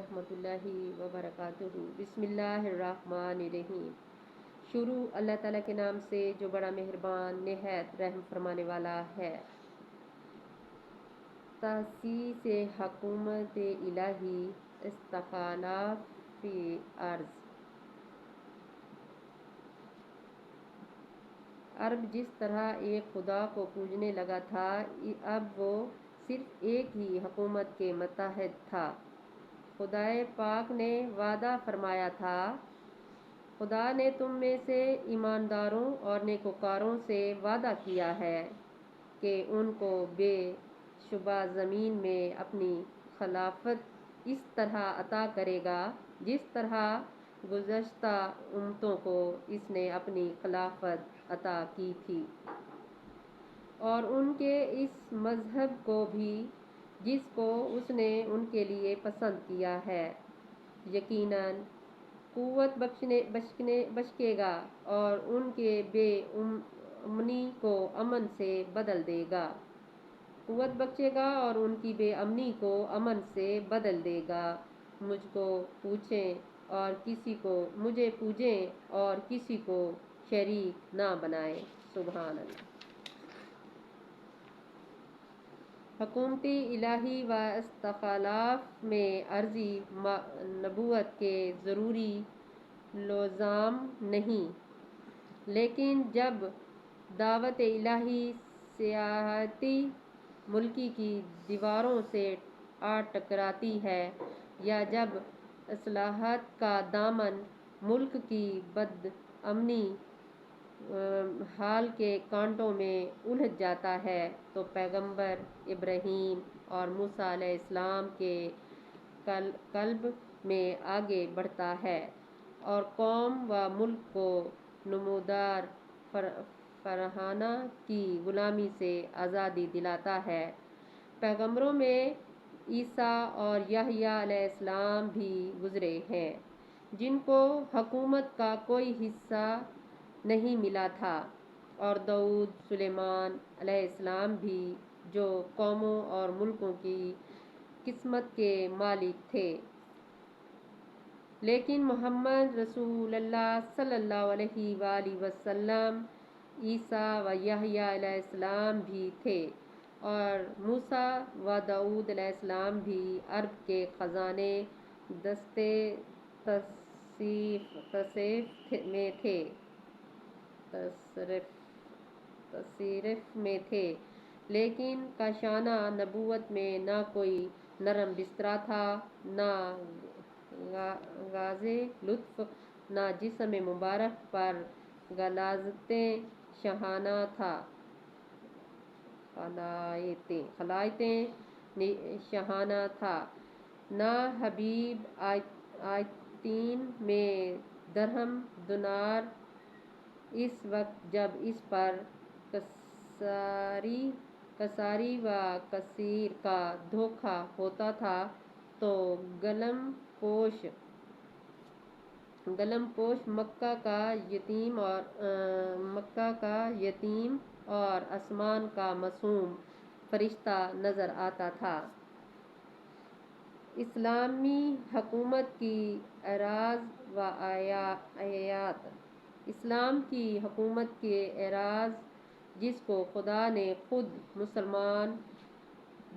رحمۃ اللہ وبرکاتہ۔ بسم اللہ الرحمن الرحیم۔ شروع اللہ تعالیٰ کے نام سے جو بڑا مہربان نہایت رحم فرمانے والا ہے۔ تاسیس حکومت الہی استخلاف فی عرض۔ عرب جس طرح ایک خدا کو پوجنے لگا تھا، اب وہ صرف ایک ہی حکومت کے متحد تھا۔ خدائے پاک نے وعدہ فرمایا تھا، خدا نے تم میں سے ایمانداروں اور نیکوکاروں سے وعدہ کیا ہے کہ ان کو بے شبہ زمین میں اپنی خلافت اس طرح عطا کرے گا جس طرح گزشتہ امتوں کو اس نے اپنی خلافت عطا کی تھی، اور ان کے اس مذہب کو بھی جس کو اس نے ان کے لیے پسند کیا ہے۔ یقیناً قوت بخشے گا اور ان کے بے امنی کو امن سے بدل دے گا۔ قوت بخشے گا اور ان کی بے امنی کو امن سے بدل دے گا۔ مجھے پوجیں اور کسی کو شریک نہ بنائیں۔ سبحان اللہ۔ حکومت الہی و استخلاف میں عارضی نبوت کے ضروری لزوم نہیں، لیکن جب دعوت الہی سیاسی ملک کی دیواروں سے آ ٹکراتی ہے، یا جب اصلاحات کا دامن ملک کی بدامن حال کے کانٹوں میں الجھ جاتا ہے، تو پیغمبر ابراہیم اور موسیٰ علیہ السلام کے قلب میں آگے بڑھتا ہے اور قوم و ملک کو نمودار فرعونہ کی غلامی سے آزادی دلاتا ہے۔ پیغمبروں میں عیسیٰ اور یحییٰ علیہ السلام بھی گزرے ہیں، جن کو حکومت کا کوئی حصہ نہیں ملا تھا، اور داؤد، سلیمان علیہ السلام بھی، جو قوموں اور ملکوں کی قسمت کے مالک تھے۔ لیکن محمد رسول اللہ صلی اللہ علیہ وآلہ وسلم عیسیٰ و یحییٰ علیہ السلام بھی تھے، اور موسیٰ و داؤد علیہ السلام بھی عرب کے خزانہ دست تصرف میں تھے، لیکن کاشانہ نبوت میں نہ کوئی نرم بستر تھا، نہ غاز لطف، نہ جسم مبارک پر غلاظت شاہانہ تھا۔ خلعت شاہانہ تھا، نہ حبیب آتین میں درہم دینار۔ اس وقت جب اس پر کساری و کثیر کا دھوکہ ہوتا تھا، تو گلم پوش مکہ کا یتیم اور آسمان کا معصوم فرشتہ نظر آتا تھا۔ اسلامی حکومت کی اعراض و آیات۔ اسلام کی حکومت کے اعراض، جس کو خدا نے خود مسلمان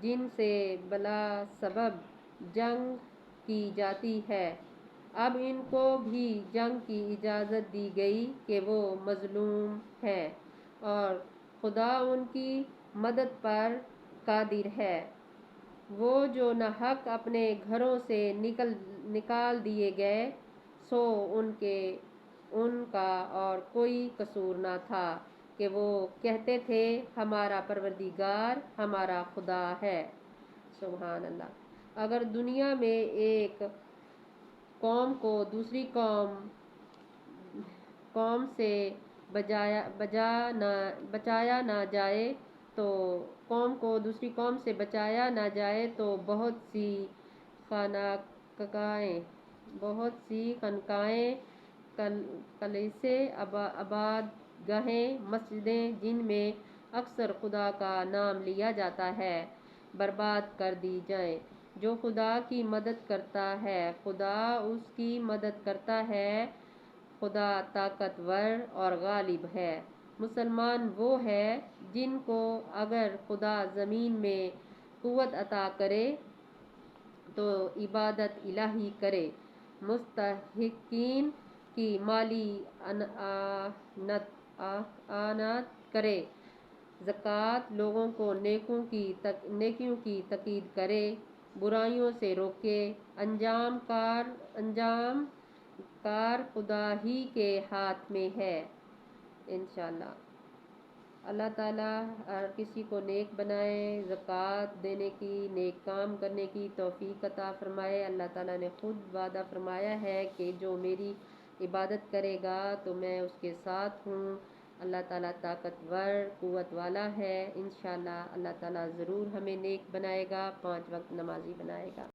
جن سے بلا سبب جنگ کی جاتی ہے، اب ان کو بھی جنگ کی اجازت دی گئی کہ وہ مظلوم ہیں، اور خدا ان کی مدد پر قادر ہے۔ وہ جو ناحق اپنے گھروں سے نکال دیے گئے، سو ان کا اور کوئی قصور نہ تھا کہ وہ کہتے تھے، ہمارا پروردگار ہمارا خدا ہے۔ سبحان اللہ۔ اگر دنیا میں ایک قوم کو دوسری قوم سے بچایا نہ جائے تو بہت سی خانقاہیں، کلیسے، عبادت گاہیں، مسجدیں، جن میں اکثر خدا کا نام لیا جاتا ہے، برباد کر دی جائیں۔ جو خدا کی مدد کرتا ہے خدا اس کی مدد کرتا ہے، خدا طاقتور اور غالب ہے۔ مسلمان وہ ہے جن کو اگر خدا زمین میں قوت عطا کرے تو عبادت الہی کرے، مستحقین کی مالی اعانت کرے، زکوٰۃ، لوگوں کو نیکیوں کی تاکید کرے، برائیوں سے روکے، انجام کار خدا ہی کے ہاتھ میں ہے۔ انشاءاللہ اللہ تعالیٰ ہر کسی کو نیک بنائے، زکوٰۃ دینے کی، نیک کام کرنے کی توفیق عطا فرمائے۔ اللہ تعالیٰ نے خود وعدہ فرمایا ہے کہ جو میری عبادت کرے گا تو میں اس کے ساتھ ہوں۔ اللہ تعالیٰ طاقتور قوت والا ہے۔ انشاءاللہ اللہ تعالیٰ ضرور ہمیں نیک بنائے گا، 5 وقت نمازی بنائے گا۔